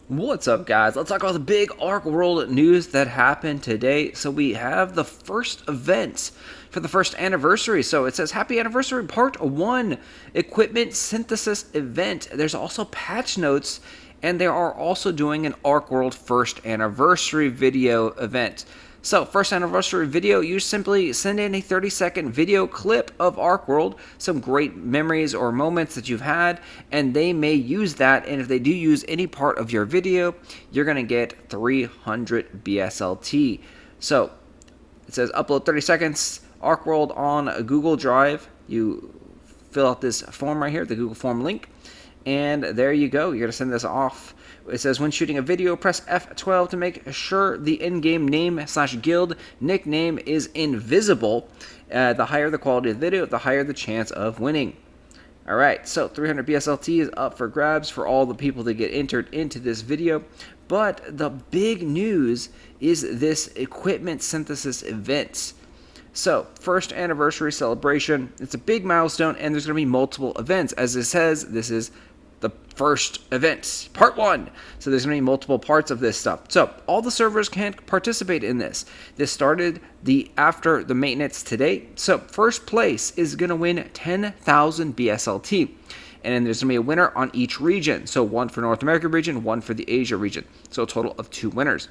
What's up, guys? Let's talk about the big Archeworld news that happened today. So we have the first event for the first anniversary. So it says Happy Anniversary Part 1 Equipment Synthesis Event. There's also patch notes, and they are also doing an Archeworld first anniversary video event. So, first anniversary video, you simply send in a 30-second video clip of Archeworld, some great memories or moments that you've had, and they may use that. And if they do use any part of your video, you're going to get 300 BSLT. So, it says upload 30 seconds, Archeworld on a Google Drive. You fill out this form right here, the Google Form link, and there you go. You're going to send this off. It says, when shooting a video, press F12 to make sure the in-game name/guild nickname is invisible. The higher the quality of the video, the higher the chance of winning. Alright, so 300 BSLT is up for grabs for all the people that get entered into this video. But the big news is this equipment synthesis event. So, first anniversary celebration. It's a big milestone, and there's going to be multiple events. As it says, this is the first event, part 1. So there's going to be multiple parts of this stuff. So all the servers can participate in this. This started after the maintenance today. So first place is going to win 10,000 BSLT. And then there's going to be a winner on each region. So one for North America region, one for the Asia region. So a total of 2 winners.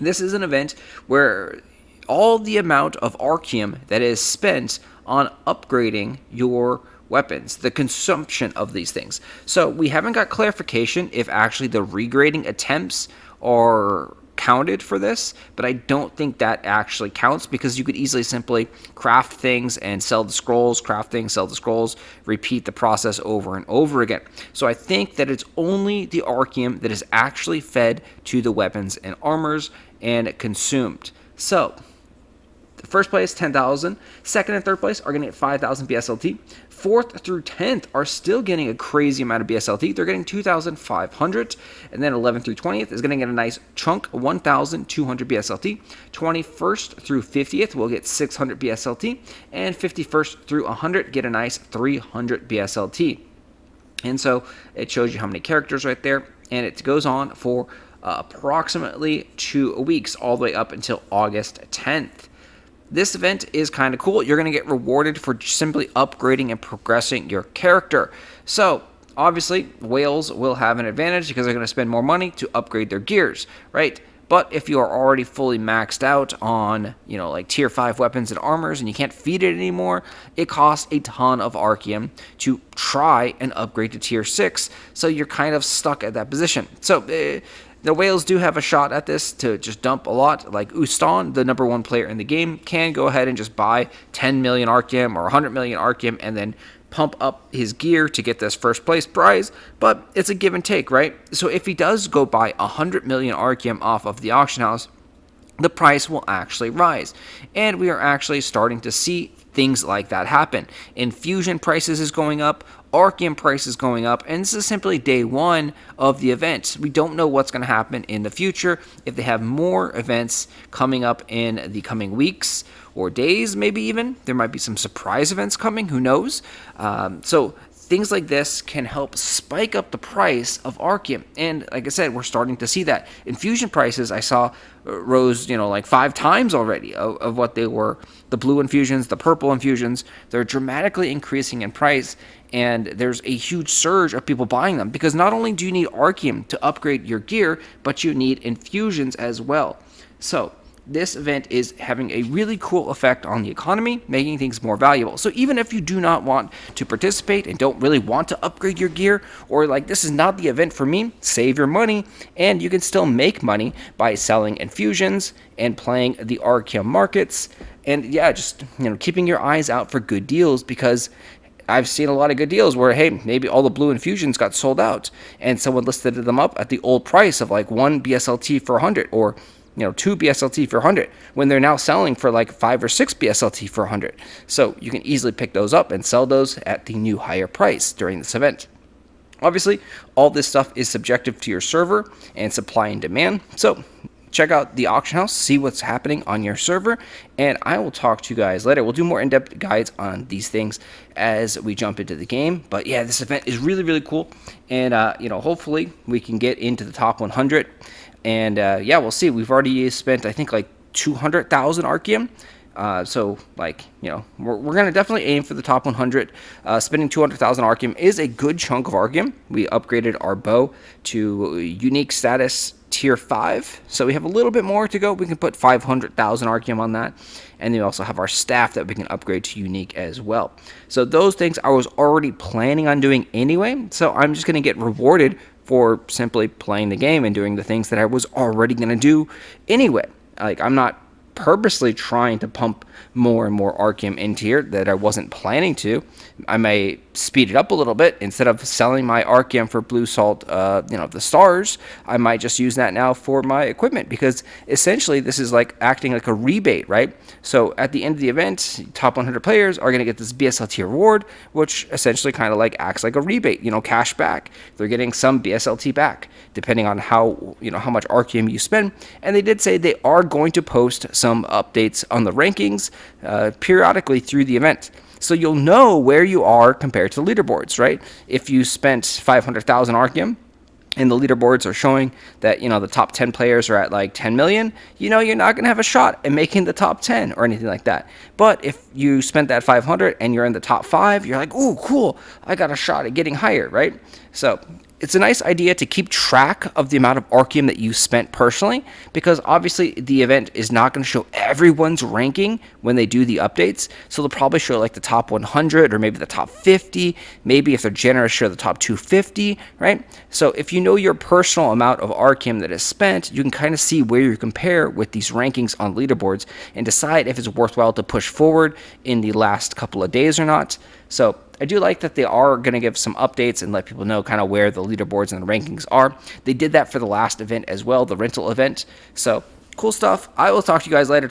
This is an event where all the amount of Archeum that is spent on upgrading your weapons, the consumption of these things. So we haven't got clarification if actually the regrading attempts are counted for this, but I don't think that actually counts, because you could easily simply craft things and sell the scrolls, craft things, sell the scrolls, repeat the process over and over again. So I think that it's only the Archeum that is actually fed to the weapons and armors and consumed. So first place, 10,000. Second and third place are going to get 5,000 BSLT. Fourth through 10th are still getting a crazy amount of BSLT. They're getting 2,500. And then 11th through 20th is going to get a nice chunk, 1,200 BSLT. 21st through 50th will get 600 BSLT. And 51st through 100 get a nice 300 BSLT. And so it shows you how many characters right there. And it goes on for approximately 2 weeks, all the way up until August 10th. This event is kind of cool. You're going to get rewarded for simply upgrading and progressing your character. So, obviously, whales will have an advantage because they're going to spend more money to upgrade their gears, right? But if you are already fully maxed out on, like tier 5 weapons and armors, and you can't feed it anymore, it costs a ton of Archeum to try and upgrade to tier 6. So you're kind of stuck at that position. So, the whales do have a shot at this to just dump a lot. Like Ustan, the number 1 player in the game, can go ahead and just buy 10 million Archeum or 100 million Archeum and then pump up his gear to get this first place prize. But it's a give and take, right? So if he does go buy 100 million Archeum off of the auction house, the price will actually rise. And we are actually starting to see things like that happen. Infusion prices is going up, Archeum price is going up, and this is simply day 1 of the event. We don't know what's going to happen in the future. If they have more events coming up in the coming weeks or days, maybe even, there might be some surprise events coming, who knows? So things like this can help spike up the price of Archeum. And like I said, we're starting to see that. Infusion prices, I saw, rose, like 5 times already of what they were. The blue infusions, the purple infusions, they're dramatically increasing in price. And there's a huge surge of people buying them, because not only do you need Archeum to upgrade your gear, but you need infusions as well. So this event is having a really cool effect on the economy, making things more valuable. So even if you do not want to participate and don't really want to upgrade your gear, or like this is not the event for me, save your money, and you can still make money by selling infusions and playing the Archeum markets. And yeah, just keeping your eyes out for good deals, because I've seen a lot of good deals where, hey, maybe all the blue infusions got sold out and someone listed them up at the old price of like 1 BSLT for 100, or 2 BSLT for 100, when they're now selling for like 5 or 6 BSLT for 100. So you can easily pick those up and sell those at the new higher price during this event. Obviously, all this stuff is subjective to your server and supply and demand. So check out the auction house, see what's happening on your server, and I will talk to you guys later. We'll do more in-depth guides on these things as we jump into the game. But yeah, this event is really, really cool, and hopefully we can get into the top 100. And yeah, we'll see. We've already spent, I think, like 200,000 Archeum. So, like, we're going to definitely aim for the top 100. Spending 200,000 Archeum is a good chunk of Archeum. We upgraded our bow to unique status tier 5. So we have a little bit more to go. We can put 500,000 Archeum on that. And then we also have our staff that we can upgrade to unique as well. So those things I was already planning on doing anyway. So I'm just going to get rewarded for simply playing the game and doing the things that I was already going to do anyway. Like, I'm not purposely trying to pump more and more Archeum into here that I wasn't planning to. I may speed it up a little bit. Instead of selling my Archeum for blue salt, the stars, I might just use that now for my equipment, because essentially this is like acting like a rebate, right? So at the end of the event, top 100 players are going to get this BSLT reward, which essentially kind of like acts like a rebate, cash back. They're getting some BSLT back depending on how much Archeum you spend. And they did say they are going to post some updates on the rankings periodically through the event. So you'll know where you are compared to the leaderboards, right? If you spent 500,000 Archeum and the leaderboards are showing that, the top 10 players are at like 10 million, you're not going to have a shot at making the top 10 or anything like that. But if you spent that 500 and you're in the top 5, you're like, ooh, cool, I got a shot at getting higher, right? So it's a nice idea to keep track of the amount of Archeum that you spent personally, because obviously the event is not going to show everyone's ranking when they do the updates. So they'll probably show like the top 100 or maybe the top 50. Maybe if they're generous, show the top 250, right? So if you know your personal amount of Archeum that is spent, you can kind of see where you compare with these rankings on leaderboards and decide if it's worthwhile to push forward in the last couple of days or not. So I do like that they are going to give some updates and let people know kind of where the leaderboards and the rankings are. They did that for the last event as well, the rental event. So cool stuff. I will talk to you guys later.